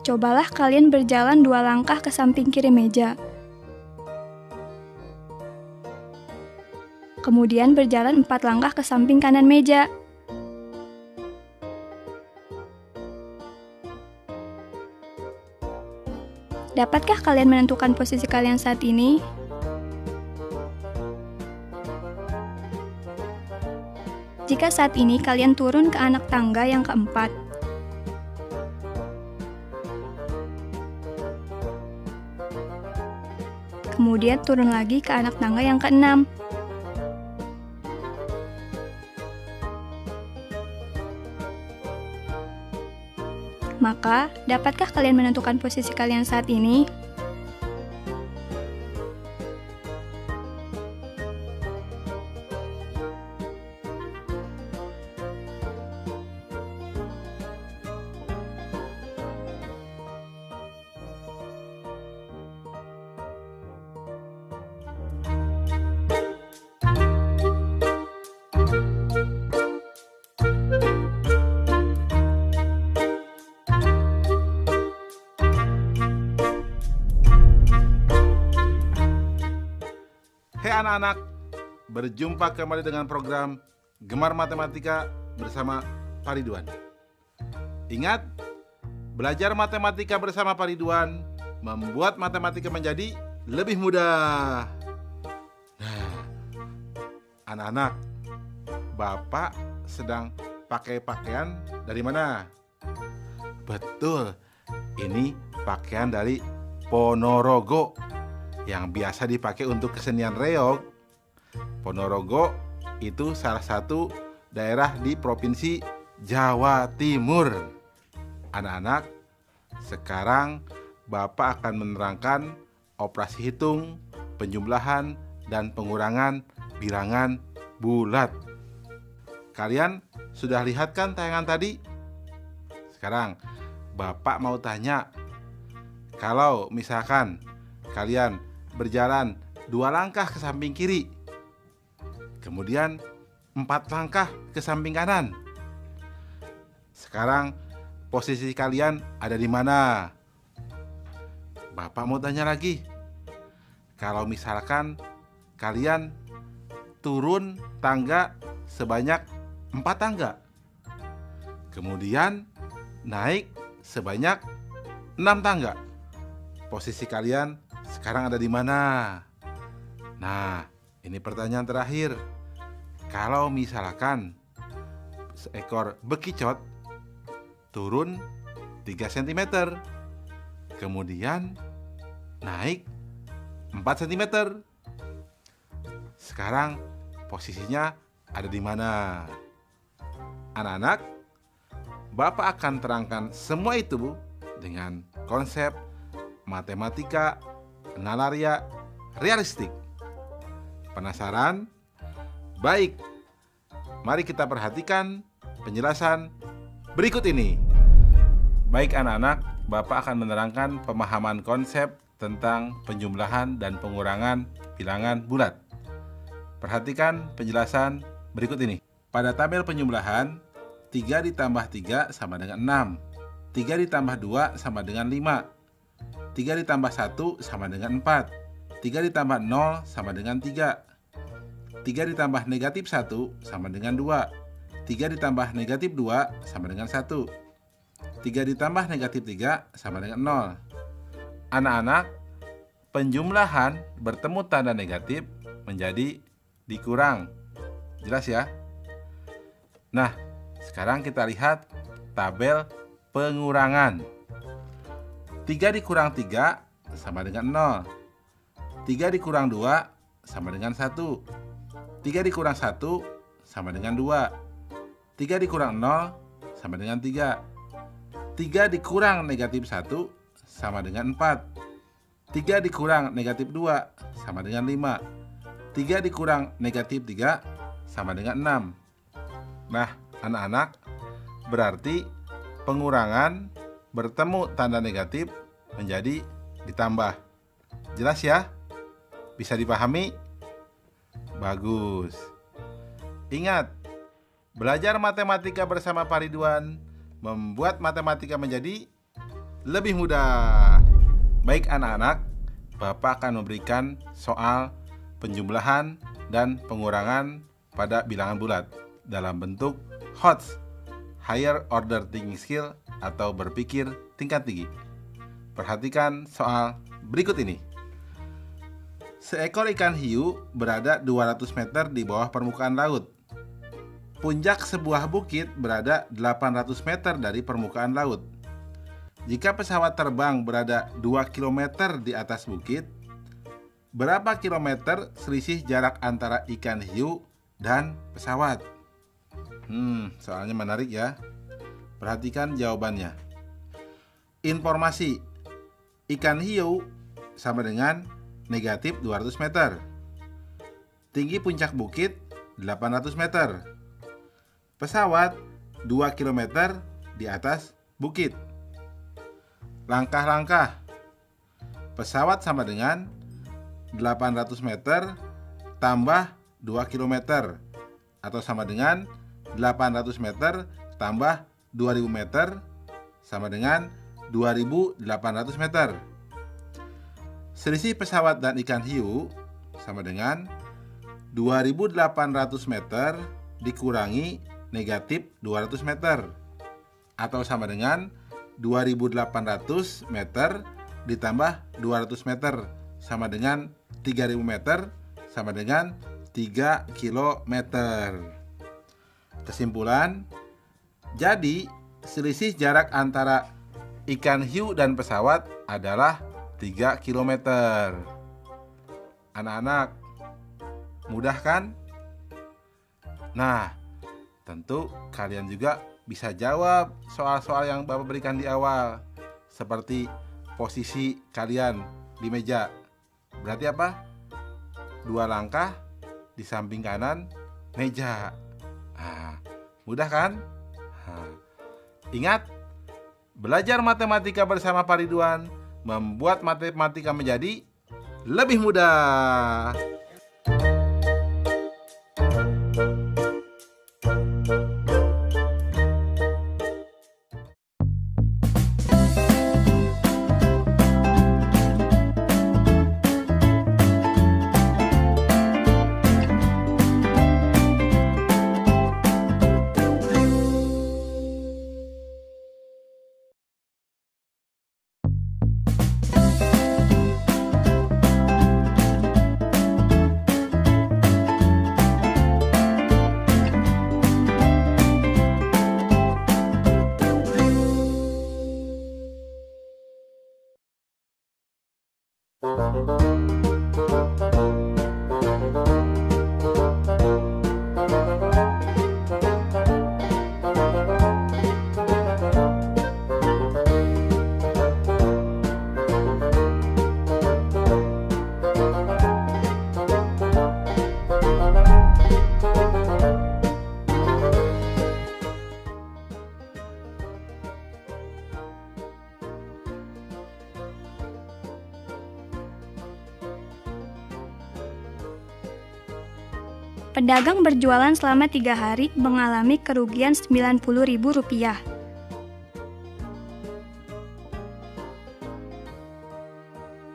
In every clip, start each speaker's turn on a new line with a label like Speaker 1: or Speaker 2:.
Speaker 1: Cobalah kalian berjalan 2 langkah ke samping kiri meja. Kemudian berjalan 4 langkah ke samping kanan meja. Dapatkah kalian menentukan posisi kalian saat ini? Jika saat ini kalian turun ke anak tangga yang keempat, kemudian turun lagi ke anak tangga yang keenam. Maka, dapatkah kalian menentukan posisi kalian saat ini?
Speaker 2: Hai anak-anak, berjumpa kembali dengan program Gemar Matematika bersama Pak Ridwan. Ingat, belajar matematika bersama Pak Ridwan membuat matematika menjadi lebih mudah. Nah, anak-anak, Bapak sedang pakai pakaian dari mana? Betul, ini pakaian dari Ponorogo yang biasa dipakai untuk kesenian reog. Ponorogo itu salah satu daerah di Provinsi Jawa Timur. Anak-anak, sekarang Bapak akan menerangkan operasi hitung, penjumlahan, dan pengurangan bilangan bulat. Kalian sudah lihat kan tayangan tadi? Sekarang Bapak mau tanya, kalau misalkan kalian berjalan 2 langkah ke samping kiri, kemudian 4 langkah ke samping kanan. Sekarang posisi kalian ada di mana? Bapak mau tanya lagi. Kalau misalkan kalian turun tangga sebanyak 4 tangga, kemudian naik sebanyak 6 tangga, posisi kalian sekarang ada di mana? Nah, ini pertanyaan terakhir. Kalau misalkan seekor bekicot turun 3 cm, kemudian naik 4 cm, sekarang posisinya ada di mana? Anak-anak, Bapak akan terangkan semua itu dengan konsep matematika nalaria realistik. Penasaran? Baik, mari kita perhatikan penjelasan berikut ini. Baik anak-anak, Bapak akan menerangkan pemahaman konsep tentang penjumlahan dan pengurangan bilangan bulat. Perhatikan penjelasan berikut ini. Pada tabel penjumlahan, 3 ditambah 3 sama dengan 6, 3 ditambah 2 sama dengan 5, 3 ditambah 1 sama dengan 4, 3 ditambah 0 sama dengan 3, 3 ditambah negatif 1 sama dengan 2, 3 ditambah negatif 2 sama dengan 1, 3 ditambah negatif 3 sama dengan 0. Anak-anak, penjumlahan bertemu tanda negatif menjadi dikurang. Jelas ya? Nah, sekarang kita lihat tabel pengurangan. 3 dikurang 3 sama dengan 0. 3 dikurang 2 sama dengan 1. 3 dikurang 1 sama dengan 2. 3 dikurang 0 sama dengan 3. 3 dikurang negatif 1 sama dengan 4. 3 dikurang negatif 2 sama dengan 5. 3 dikurang negatif 3 sama dengan 6. Nah, anak-anak, berarti pengurangan bertemu tanda negatif menjadi ditambah. Jelas ya? Bisa dipahami? Bagus. Ingat, belajar matematika bersama Pak Ridwan membuat matematika menjadi lebih mudah. Baik anak-anak, Bapak akan memberikan soal penjumlahan dan pengurangan pada bilangan bulat dalam bentuk HOTS, Higher Order Thinking Skill atau berpikir tingkat tinggi. Perhatikan soal berikut ini. Seekor ikan hiu berada 200 meter di bawah permukaan laut. Puncak sebuah bukit berada 800 meter dari permukaan laut. Jika pesawat terbang berada 2 km di atas bukit, berapa kilometer selisih jarak antara ikan hiu dan pesawat? Soalnya menarik ya. Perhatikan jawabannya. Informasi: ikan hiu sama dengan negatif 200 meter. Tinggi puncak bukit 800 meter. Pesawat 2 km di atas bukit. Langkah-langkah: pesawat sama dengan 800 meter tambah 2 km atau sama dengan 800 meter tambah 2000 meter sama dengan 2800 meter. Selisih pesawat dan ikan hiu sama dengan 2800 meter dikurangi negatif 200 meter atau sama dengan 2800 meter ditambah 200 meter sama dengan 3000 meter sama dengan 3 kilometer. Kesimpulan, jadi selisih jarak antara ikan hiu dan pesawat adalah 3 kilometer. Anak-anak, mudah kan? Nah, tentu kalian juga bisa jawab soal-soal yang Bapak berikan di awal, seperti posisi kalian di meja. Berarti apa? 2 langkah di samping kanan meja. Mudah kan? Ingat, belajar matematika bersama Pak Ridwan membuat matematika menjadi lebih mudah.
Speaker 1: Pedagang berjualan selama 3 hari mengalami kerugian Rp90.000.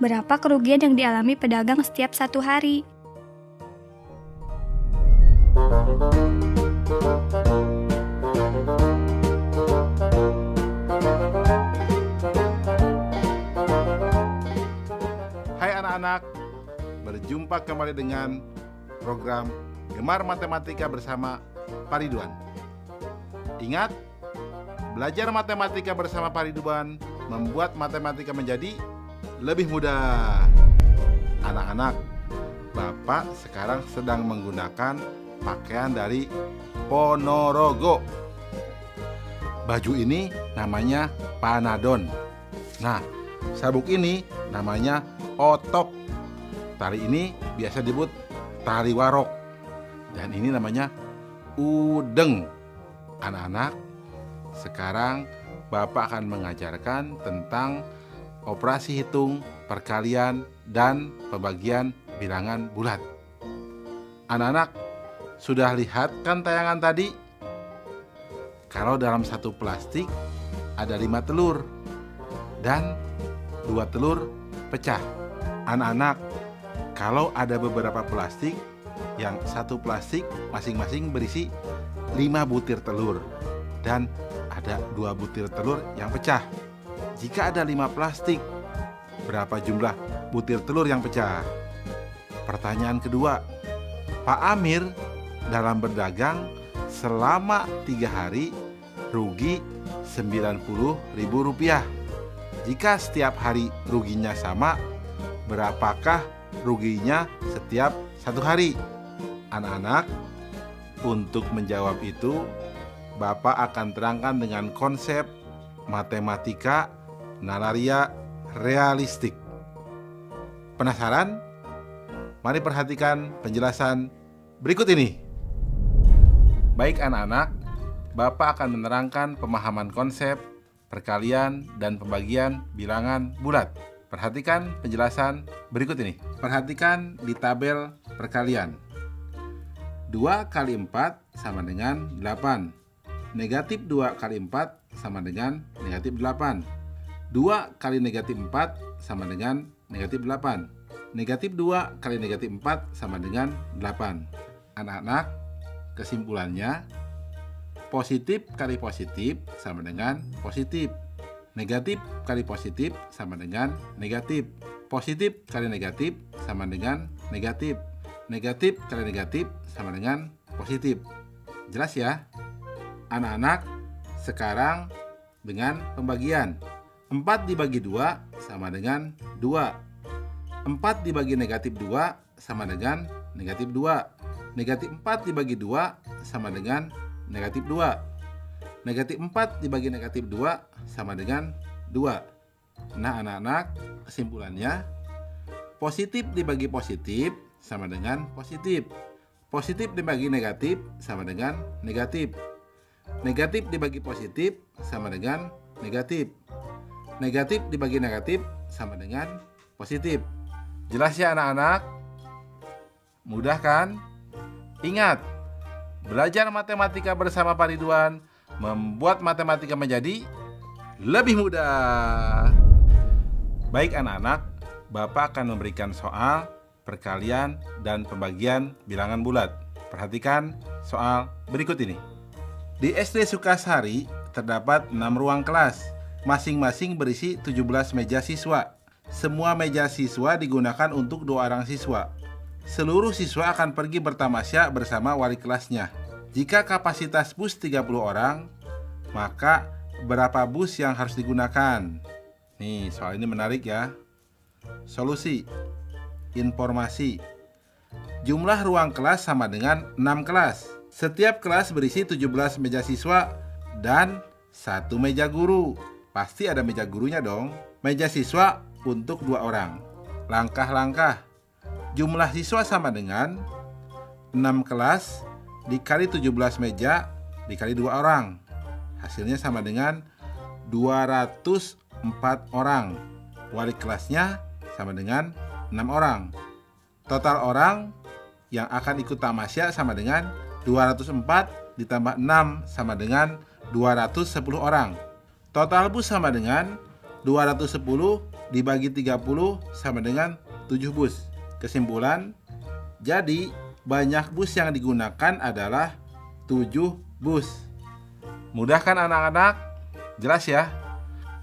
Speaker 1: Berapa kerugian yang dialami pedagang setiap 1 hari?
Speaker 2: Hai anak-anak, berjumpa kembali dengan program Gemar Matematika bersama Pak Ridwan. Ingat, belajar matematika bersama Pak Ridwan membuat matematika menjadi lebih mudah. Anak-anak, Bapak sekarang sedang menggunakan pakaian dari Ponorogo. Baju ini namanya Panadon. Nah, sabuk ini namanya Otok. Tali ini biasa disebut tali warok. Dan ini namanya udeng. Anak-anak, sekarang Bapak akan mengajarkan tentang operasi hitung, perkalian, dan pembagian bilangan bulat. Anak-anak, sudah lihat kan tayangan tadi? Kalau dalam satu plastik ada 5 telur. dan 2 telur pecah. Anak-anak, kalau ada beberapa plastik, yang satu plastik masing-masing berisi 5 butir telur dan ada 2 butir telur yang pecah. Jika ada 5 plastik, berapa jumlah butir telur yang pecah? Pertanyaan kedua, Pak Amir dalam berdagang selama 3 hari rugi Rp90.000. Jika setiap hari ruginya sama, berapakah ruginya setiap 1 hari? Anak-anak, untuk menjawab itu, Bapak akan terangkan dengan konsep matematika nalaria realistik. Penasaran? Mari perhatikan penjelasan berikut ini. Baik anak-anak, Bapak akan menerangkan pemahaman konsep, perkalian, dan pembagian bilangan bulat. Perhatikan penjelasan berikut ini. Perhatikan di tabel perkalian. 2 kali 4 sama dengan 8. Negatif 2 kali 4 sama dengan negatif 8. 2 kali negatif 4 sama dengan negatif 8. Negatif 2 kali negatif 4 sama dengan 8. Anak-anak, kesimpulannya, positif kali positif sama dengan positif. Negatif kali positif sama dengan negatif. Positif kali negatif sama dengan negatif. Negatif kali negatif sama dengan positif. Jelas ya? Anak-anak, sekarang dengan pembagian. 4 dibagi 2 sama dengan 2. 4 dibagi negatif 2 sama dengan negatif 2. Negatif 4 dibagi 2 sama dengan negatif 2. Negatif 4 dibagi negatif 2 sama dengan 2. Nah anak-anak, kesimpulannya, positif dibagi positif sama dengan positif. Positif dibagi negatif sama dengan negatif. Negatif dibagi positif sama dengan negatif. Negatif dibagi negatif sama dengan positif. Jelas ya anak-anak? Mudah kan? Ingat, belajar matematika bersama Pak Ridwan membuat matematika menjadi lebih mudah. Baik anak-anak, Bapak akan memberikan soal, perkalian, dan pembagian bilangan bulat. Perhatikan soal berikut ini. Di SD Sukasari terdapat 6 ruang kelas, masing-masing berisi 17 meja siswa. Semua meja siswa digunakan untuk 2 orang siswa. Seluruh siswa akan pergi bertamasya bersama wali kelasnya. Jika kapasitas bus 30 orang, maka berapa bus yang harus digunakan? Nih, soal ini menarik ya. Solusi. Informasi. Jumlah ruang kelas sama dengan 6 kelas. Setiap kelas berisi 17 meja siswa dan 1 meja guru. Pasti ada meja gurunya dong. Meja siswa untuk 2 orang. Langkah-langkah. Jumlah siswa sama dengan 6 kelas dikali 17 meja dikali 2 orang. Hasilnya sama dengan 204 orang. Wali kelasnya sama dengan 6 orang. Total orang yang akan ikut tamasya sama dengan 204 ditambah 6 sama dengan 210 orang. Total bus sama dengan 210 dibagi 30 sama dengan 7 bus. Kesimpulan, jadi banyak bus yang digunakan adalah 7 bus. Mudah kan anak-anak? Jelas ya?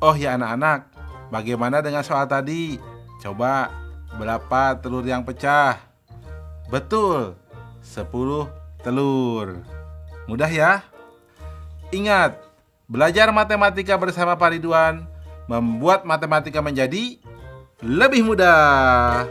Speaker 2: Oh ya anak-anak, bagaimana dengan soal tadi? Coba, berapa telur yang pecah? Betul, 10 telur. Mudah ya? Ingat, belajar matematika bersama Pak Ridwan membuat matematika menjadi lebih mudah.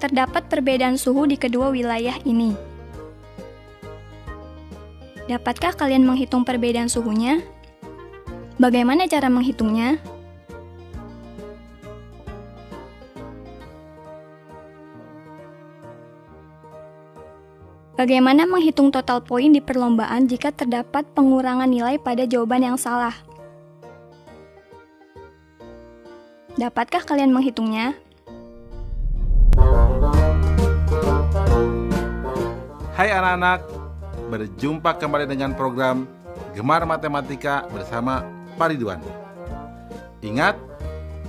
Speaker 1: Terdapat perbedaan suhu di kedua wilayah ini. Dapatkah kalian menghitung perbedaan suhunya? Bagaimana cara menghitungnya? Bagaimana menghitung total poin di perlombaan jika terdapat pengurangan nilai pada jawaban yang salah? Dapatkah kalian menghitungnya?
Speaker 2: Hai anak-anak, berjumpa kembali dengan program Gemar Matematika bersama Pak Ridwan. Ingat,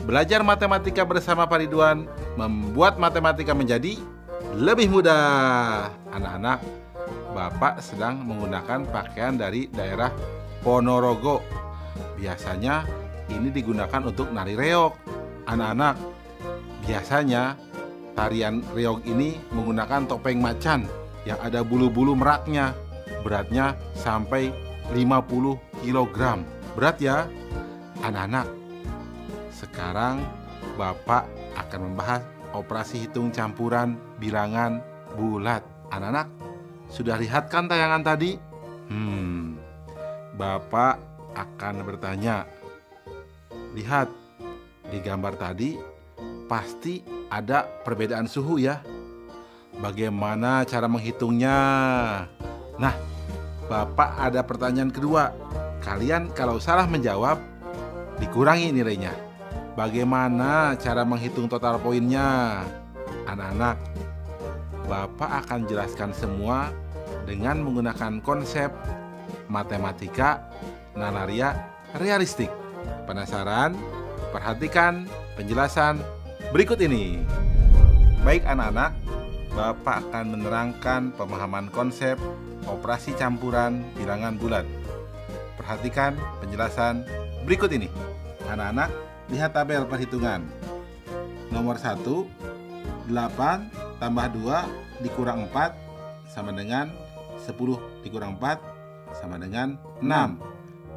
Speaker 2: belajar matematika bersama Pak Ridwan membuat matematika menjadi lebih mudah. Anak-anak, Bapak sedang menggunakan pakaian dari daerah Ponorogo. Biasanya ini digunakan untuk nari reog. Anak-anak, biasanya tarian reog ini menggunakan topeng macan yang ada bulu-bulu meraknya. Beratnya sampai 50 kg. Berat ya? Anak-anak, sekarang Bapak akan membahas operasi hitung campuran bilangan bulat. Anak-anak, sudah lihat kan tayangan tadi? Bapak akan bertanya. Lihat, di gambar tadi pasti ada perbedaan suhu ya. Bagaimana cara menghitungnya? Nah, Bapak ada pertanyaan kedua. Kalian kalau salah menjawab, dikurangi nilainya. Bagaimana cara menghitung total poinnya? Anak-anak, Bapak akan jelaskan semua dengan menggunakan konsep matematika nalaria realistik. Penasaran? Perhatikan penjelasan berikut ini. Baik anak-anak, Bapak akan menerangkan pemahaman konsep operasi campuran bilangan bulat. Perhatikan penjelasan berikut ini. Anak-anak, lihat tabel perhitungan. Nomor 1, 8 tambah 2 dikurang 4 sama dengan 10 dikurang 4 sama dengan 6.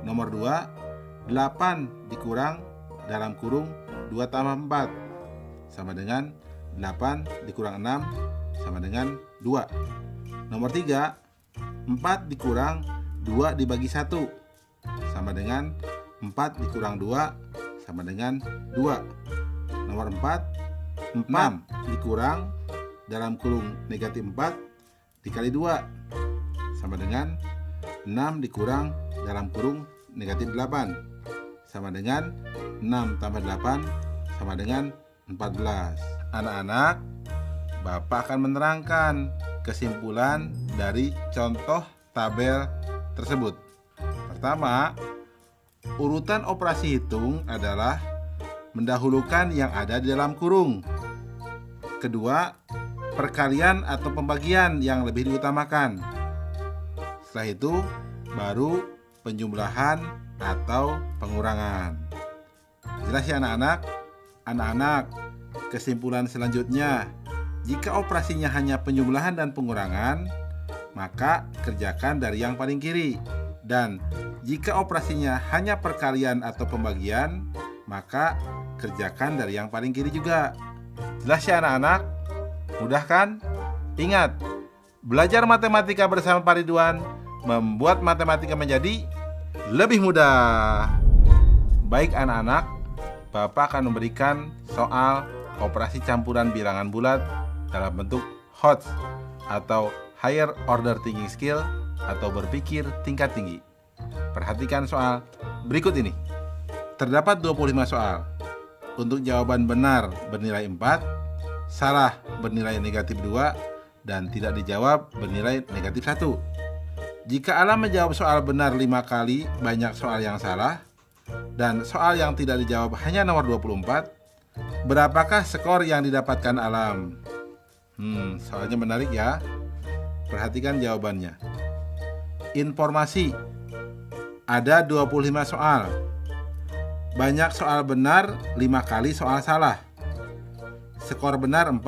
Speaker 2: Nomor 2, 8 dikurang dalam kurung 2 tambah 4 sama dengan 8 dikurang 6 sama dengan 2. Nomor 3, 4 dikurang 2 dibagi 1 sama dengan 4 dikurang 2 sama dengan 2. Nomor 4, 6 dikurang dalam kurung negatif 4 dikali 2 sama dengan 6 dikurang dalam kurung negatif 8 sama dengan 6 tambah 8 sama dengan 14. Anak-anak, Bapak akan menerangkan kesimpulan dari contoh tabel tersebut. Pertama, urutan operasi hitung adalah mendahulukan yang ada di dalam kurung. Kedua, perkalian atau pembagian yang lebih diutamakan. Setelah itu, baru penjumlahan atau pengurangan. Jelas ya anak-anak? Anak-anak, kesimpulan selanjutnya, jika operasinya hanya penjumlahan dan pengurangan, maka kerjakan dari yang paling kiri. Dan jika operasinya hanya perkalian atau pembagian, maka kerjakan dari yang paling kiri juga. Jelas ya anak-anak? Mudah kan? Ingat, belajar matematika bersama Pak Ridwan membuat matematika menjadi lebih mudah. Baik anak-anak, Bapak akan memberikan soal operasi campuran bilangan bulat dalam bentuk HOTS atau Higher Order Thinking Skill atau berpikir tingkat tinggi. Perhatikan soal berikut ini. Terdapat 25 soal. Untuk jawaban benar bernilai 4, salah bernilai negatif 2, dan tidak dijawab bernilai negatif 1. Jika Alam menjawab soal benar 5 kali, banyak soal yang salah, dan soal yang tidak dijawab hanya nomor 24, berapakah skor yang didapatkan Alam? Soalnya menarik ya. Perhatikan jawabannya. Informasi. Ada 25 soal. Banyak soal benar 5 kali soal salah. Skor benar 4.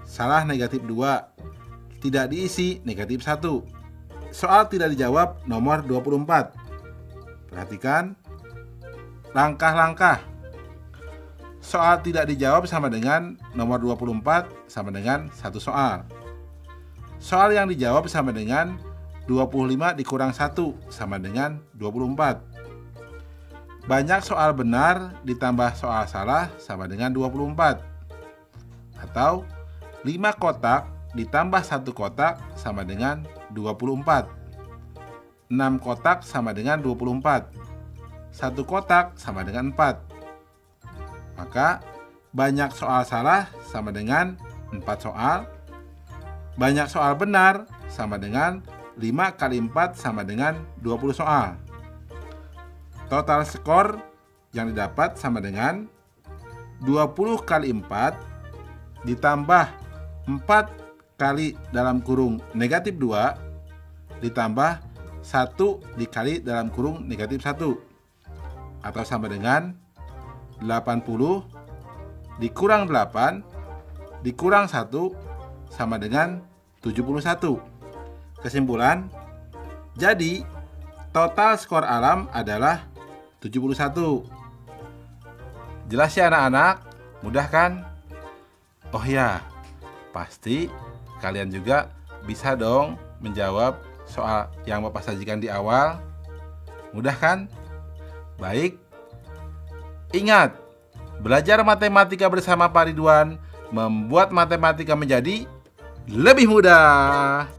Speaker 2: Salah negatif 2. Tidak diisi negatif 1. Soal tidak dijawab nomor 24. Perhatikan langkah-langkah. Soal tidak dijawab sama dengan nomor 24 sama dengan 1 soal. Soal yang dijawab sama dengan 25 dikurang 1 sama dengan 24. Banyak soal benar ditambah soal salah sama dengan 24. Atau 5 kotak ditambah 1 kotak sama dengan 24. 6 kotak sama dengan 24. 1 kotak sama dengan 4. Maka banyak soal salah sama dengan 4 soal. Banyak soal benar sama dengan 5 kali 4 sama dengan 20 soal. Total skor yang didapat sama dengan 20 kali 4 ditambah 4 kali dalam kurung negatif 2 ditambah 1 dikali dalam kurung negatif 1. Atau sama dengan 80 dikurang 8 dikurang 1 sama dengan 71. Kesimpulan, jadi total skor Alam adalah 71. Jelas ya anak-anak? Mudah kan? Oh ya, pasti kalian juga bisa dong menjawab soal yang Bapak sajikan di awal. Mudah kan? Baik. Ingat, belajar matematika bersama Pak Ridwan membuat matematika menjadi lebih mudah.